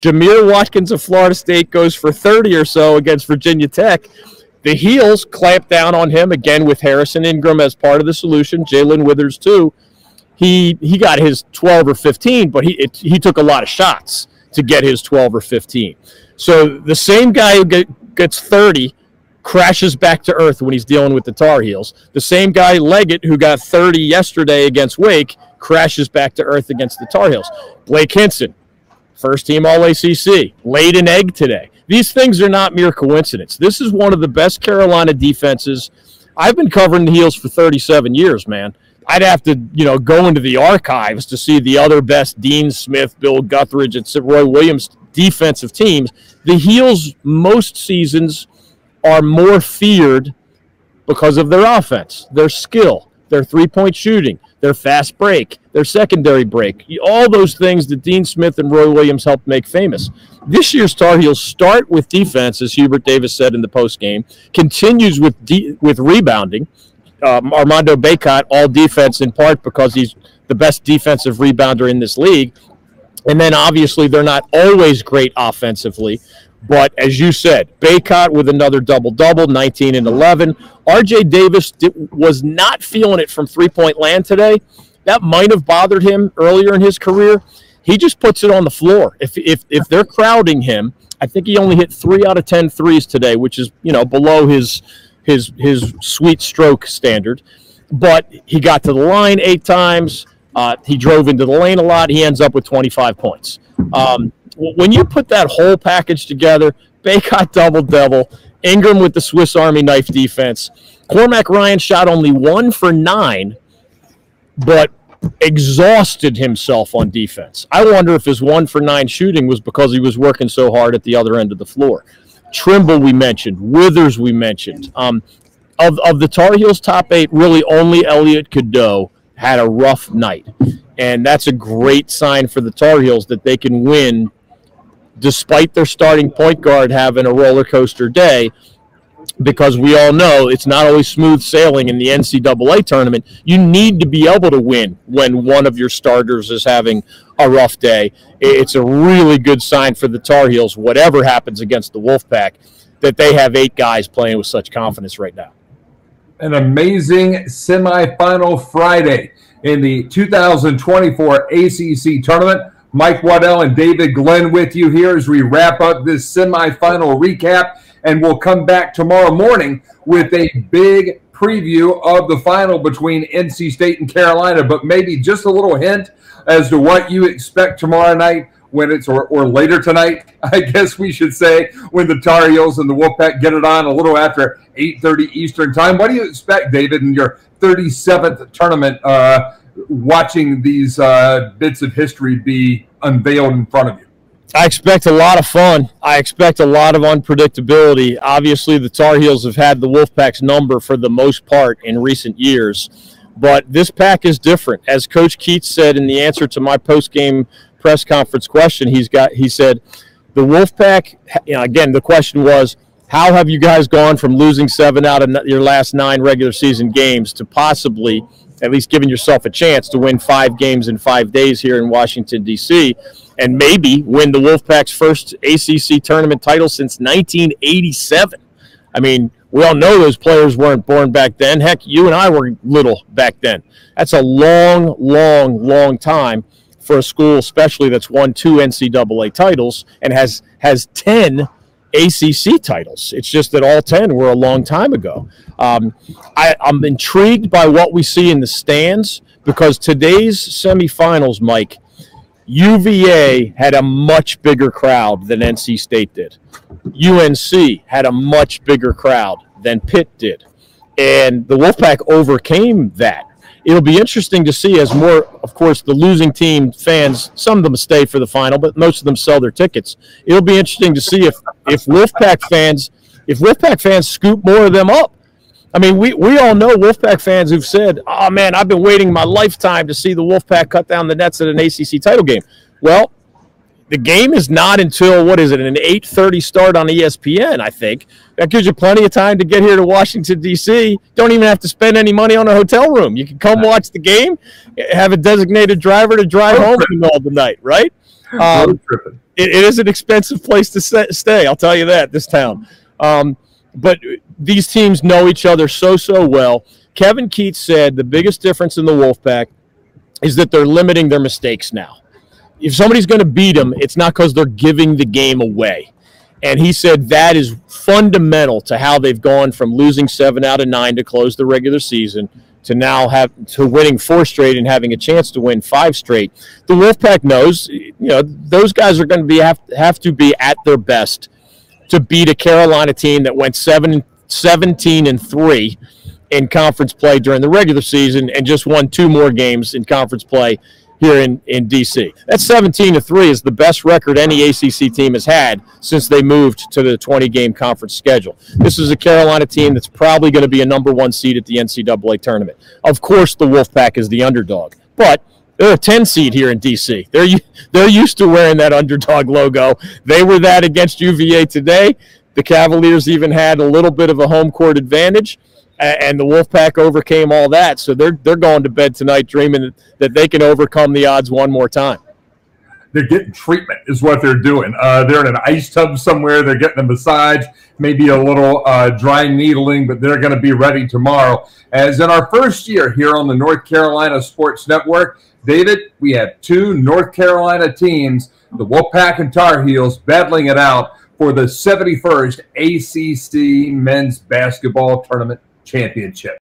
Jameer Watkins of Florida State goes for 30 or so against Virginia Tech. The Heels clamp down on him, again with Harrison Ingram as part of the solution, Jalen Withers too. He got his 12 or 15, but he took a lot of shots to get his 12 or 15. So the same guy who gets 30 crashes back to earth when he's dealing with the Tar Heels. The same guy, Leggett, who got 30 yesterday against Wake, crashes back to earth against the Tar Heels. Blake Hinson, first team All-ACC, laid an egg today. These things are not mere coincidence. This is one of the best Carolina defenses. I've been covering the Heels for 37 years, man. I'd have to, go into the archives to see the other best Dean Smith, Bill Guthridge, and Roy Williams defensive teams. The Heels, most seasons, are more feared because of their offense, their skill, their three-point shooting, their fast break, their secondary break, all those things that Dean Smith and Roy Williams helped make famous. This year's Tar Heels start with defense, as Hubert Davis said in the postgame, continues with rebounding. Armando Bacot, all defense in part because he's the best defensive rebounder in this league. And then obviously they're not always great offensively. But as you said, Bacot with another double-double, 19 and 11. R.J. Davis was not feeling it from three-point land today. That might have bothered him earlier in his career. He just puts it on the floor. If they're crowding him, I think he only hit 3 out of 10 threes today, which is below his sweet stroke standard. But he got to the line 8 times. He drove into the lane a lot. He ends up with 25 points. When you put that whole package together, Bacot double-double, Ingram with the Swiss Army knife defense. Cormac Ryan shot only 1 for 9, but exhausted himself on defense. I wonder if his 1 for 9 shooting was because he was working so hard at the other end of the floor. Trimble we mentioned, Withers we mentioned. Of the Tar Heels top 8, really only Elliot Cadeau had a rough night. And that's a great sign for the Tar Heels that they can win despite their starting point guard having a roller coaster day, because we all know it's not always smooth sailing in the NCAA tournament. You need to be able to win when one of your starters is having a rough day. It's a really good sign for the Tar Heels, whatever happens against the Wolfpack, that they have 8 guys playing with such confidence right now. An amazing semifinal Friday in the 2024 ACC Tournament. Mike Waddell and David Glenn with you here as we wrap up this semifinal recap, and we'll come back tomorrow morning with a big preview of the final between NC State and Carolina, but maybe just a little hint as to what you expect tomorrow night when it's, or later tonight, I guess we should say, when the Tar Heels and the Wolfpack get it on a little after 8:30 Eastern time. What do you expect, David, in your 37th tournament, watching these bits of history be unveiled in front of you? I expect a lot of fun. I expect a lot of unpredictability. Obviously, the Tar Heels have had the Wolfpack's number for the most part in recent years, but this pack is different. As Coach Keats said in the answer to my post-game press conference question, he said, the Wolfpack, again, the question was, how have you guys gone from losing 7 out of your last 9 regular season games to possibly at least giving yourself a chance to win 5 games in 5 days here in Washington, D.C., and maybe win the Wolfpack's first ACC tournament title since 1987. I mean, we all know those players weren't born back then. Heck, you and I were little back then. That's a long, long, long time for a school, especially that's won 2 NCAA titles and has 10 ACC titles. It's just that all 10 were a long time ago. I'm intrigued by what we see in the stands, because today's semifinals, Mike, UVA had a much bigger crowd than NC State did. UNC had a much bigger crowd than Pitt did. And the Wolfpack overcame that. It'll be interesting to see as more, of course, the losing team fans, some of them stay for the final, but most of them sell their tickets. It'll be interesting to see if Wolfpack fans scoop more of them up. I mean, we all know Wolfpack fans who've said, oh, man, I've been waiting my lifetime to see the Wolfpack cut down the nets at an ACC title game. Well, the game is not until, what is it, an 8:30 start on ESPN, I think. That gives you plenty of time to get here to Washington, D.C. Don't even have to spend any money on a hotel room. You can come watch the game, have a designated driver to drive home in the middle of the night, right? Road tripping. It is an expensive place to stay, I'll tell you that, this town. But these teams know each other so well. Kevin Keats said the biggest difference in the Wolfpack is that they're limiting their mistakes now. If somebody's going to beat them, it's not because they're giving the game away. And he said that is fundamental to how they've gone from losing 7 out of 9 to close the regular season to now winning 4 straight and having a chance to win 5 straight. The Wolfpack knows, those guys are going to have to be at their best to beat a Carolina team that went 17-3 in conference play during the regular season and just won 2 more games in conference play here in D.C. That 17-3 is the best record any ACC team has had since they moved to the 20-game conference schedule. This is a Carolina team that's probably going to be a number 1 seed at the NCAA tournament. Of course, the Wolfpack is the underdog, but they're a 10 seed here in D.C. They're used to wearing that underdog logo. They were that against UVA today. The Cavaliers even had a little bit of a home court advantage, and the Wolfpack overcame all that. So they're going to bed tonight dreaming that they can overcome the odds one more time. They're getting treatment is what they're doing. They're in an ice tub somewhere. They're getting a massage, maybe a little dry needling, but they're going to be ready tomorrow. As in our first year here on the North Carolina Sports Network, David, we have 2 North Carolina teams, the Wolfpack and Tar Heels, battling it out for the 71st ACC Men's Basketball Tournament Championship.